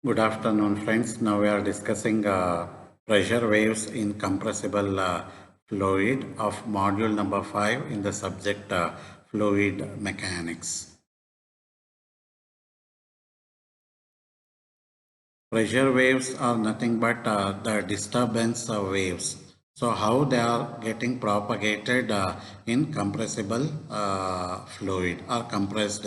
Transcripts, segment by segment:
Good afternoon, friends. Now we are discussing pressure waves in compressible fluid of module number 5 in the subject fluid mechanics. Pressure waves are nothing but the disturbance waves. So how they are getting propagated in compressible fluid or compressed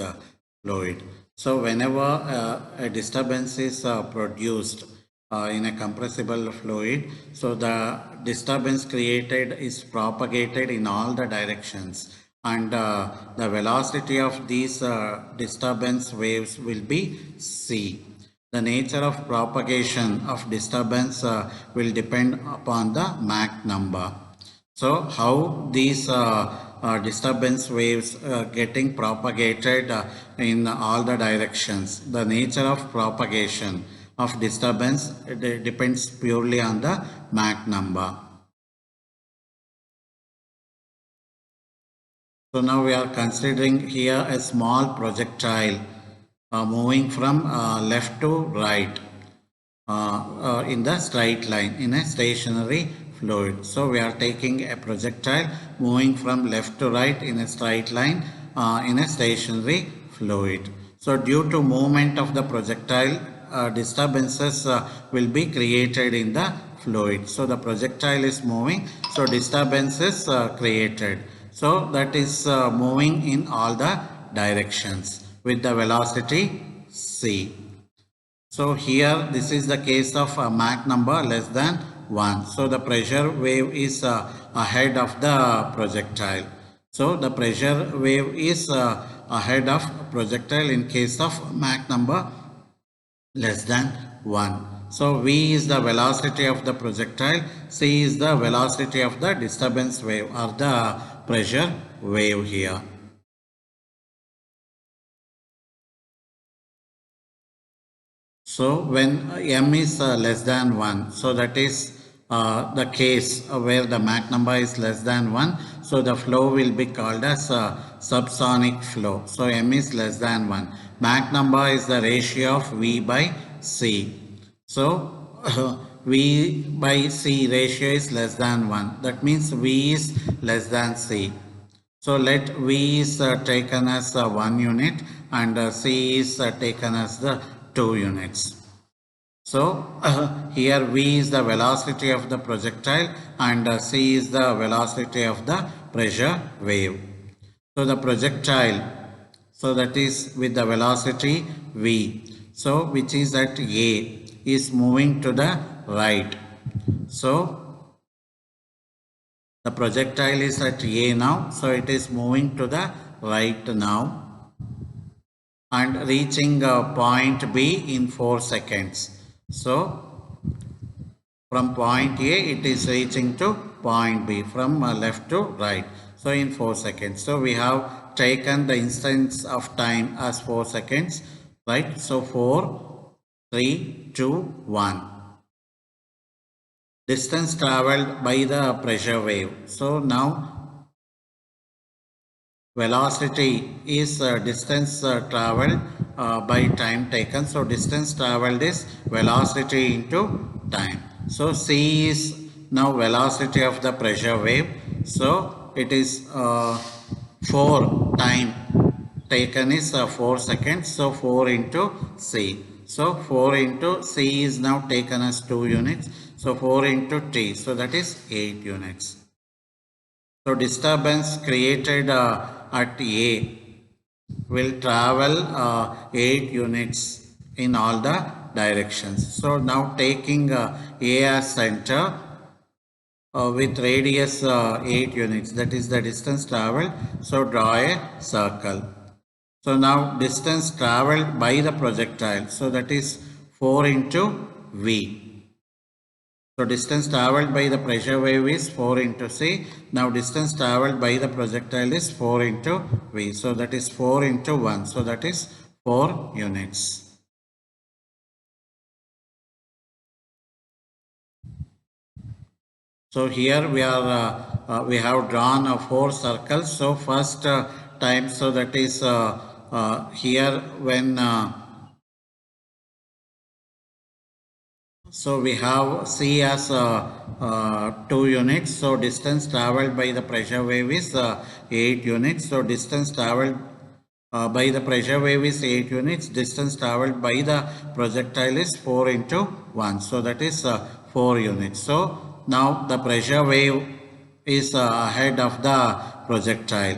fluid. So whenever a disturbance is produced in a compressible fluid, so the disturbance created is propagated in all the directions, and the velocity of these disturbance waves will be c. The nature of propagation of disturbance will depend upon the Mach number. So how these disturbance waves getting propagated in all the directions. The nature of propagation of disturbance depends purely on the Mach number. So now we are considering here a small projectile moving from left to right in the straight line in a stationary fluid. So we are taking a projectile moving from left to right in a straight line in a stationary fluid. So due to movement of the projectile, disturbances will be created in the fluid. So the projectile is moving, so disturbance is created. So that is moving in all the directions with the velocity c. So here this is the case of Mach number less than 1. So the pressure wave is ahead of the projectile. So the pressure wave is ahead of projectile in case of Mach number less than 1. So V is the velocity of the projectile, C is the velocity of the disturbance wave or the pressure wave here. So when m is less than 1, so that is the case where the Mach number is less than 1. So the flow will be called as subsonic flow. So m is less than 1. Mach number is the ratio of V by C. So V by C ratio is less than 1. That means V is less than C. So let V is taken as 1 unit and C is taken as the 2 units. So here V is the velocity of the projectile and C is the velocity of the pressure wave. So the projectile, so that is with the velocity V, so which is at A, is moving to the right. So the projectile is at A now, so it is moving to the right now and reaching point B in 4 seconds. So from point A it is reaching to point B from left to right. So in 4 seconds. So we have taken the instance of time as 4 seconds, right? So 4, 3, 2, 1. Distance traveled by the pressure wave. So now velocity is distance traveled by time taken. So distance traveled is velocity into time. So c is now velocity of the pressure wave. So it is 4 time taken is 4 seconds. So 4 into c. So 4 into c is now taken as 2 units. So 4 into t. So that is 8 units. So disturbance created at A will travel 8 units in all the directions. So now taking A as center with radius 8 units, that is the distance traveled. So draw a circle. So now distance traveled by the projectile. So that is 4 into V. So distance traveled by the pressure wave is 4 into C. Now distance traveled by the projectile is 4 into V. So that is 4 into 1. So that is 4 units. So here we have drawn 4 circles. So first time, so that is here when So we have C as 2 units. So distance traveled by the pressure wave is 8 units. So distance traveled by the pressure wave is 8 units. Distance traveled by the projectile is 4 into 1. So that is 4 units. So now the pressure wave is ahead of the projectile.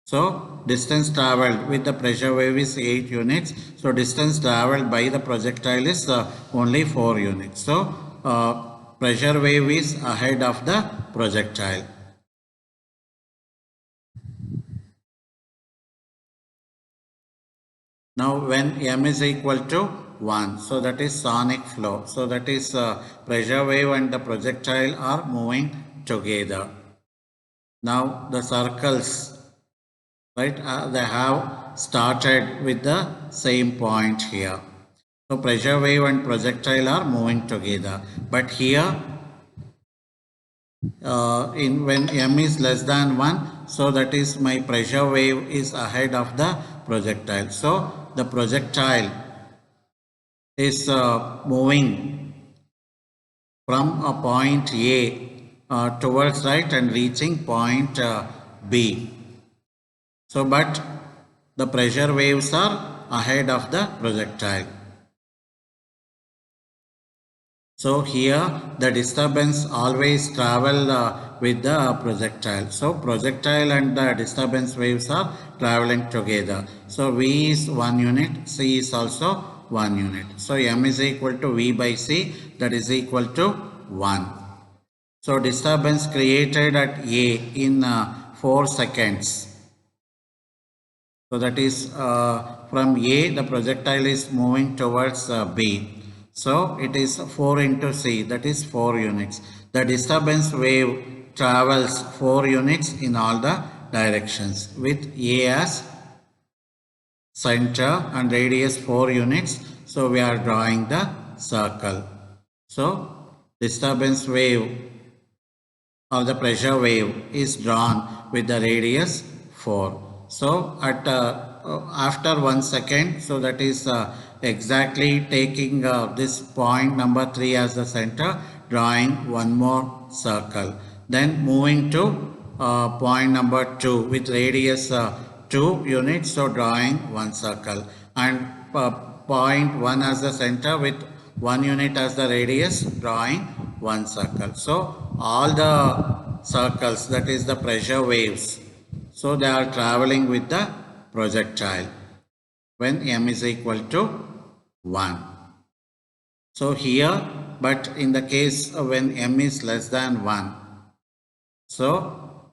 So distance traveled with the pressure wave is 8 units. So distance traveled by the projectile is only 4 units. So pressure wave is ahead of the projectile. Now when m is equal to 1, so that is sonic flow. So that is pressure wave and the projectile are moving together. Now the circles, right, they have started with the same point here. So pressure wave and projectile are moving together. But here in when m is less than 1, so that is my pressure wave is ahead of the projectile. So the projectile is moving from a point A towards right and reaching point B. So but the pressure waves are ahead of the projectile. So here the disturbance always travel with the projectile. So projectile and the disturbance waves are traveling together. So V is 1 unit, C is also 1 unit. So M is equal to V by C, that is equal to 1. So disturbance created at A in 4 seconds. So that is from A the projectile is moving towards B. So it is 4 into C, that is 4 units. The disturbance wave travels 4 units in all the directions with A as center and radius 4 units. So we are drawing the circle. So disturbance wave or the pressure wave is drawn with the radius 4. So at after 1 second, so that is exactly taking this point number 3 as the center, drawing one more circle. Then moving to point number 2 with radius 2 units, so drawing one circle. And point 1 as the center with 1 unit as the radius, drawing one circle. So all the circles, that is the pressure waves, so they are traveling with the projectile when m is equal to 1. So here, but in the case when m is less than 1, so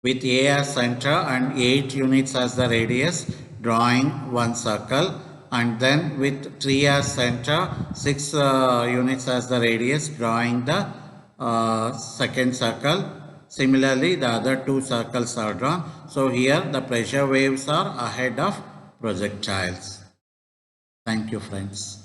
with A as center and 8 units as the radius, drawing one circle, and then with 3 as center, 6 units as the radius, drawing the second circle. Similarly, the other 2 circles are drawn. So here the pressure waves are ahead of projectiles. Thank you, friends.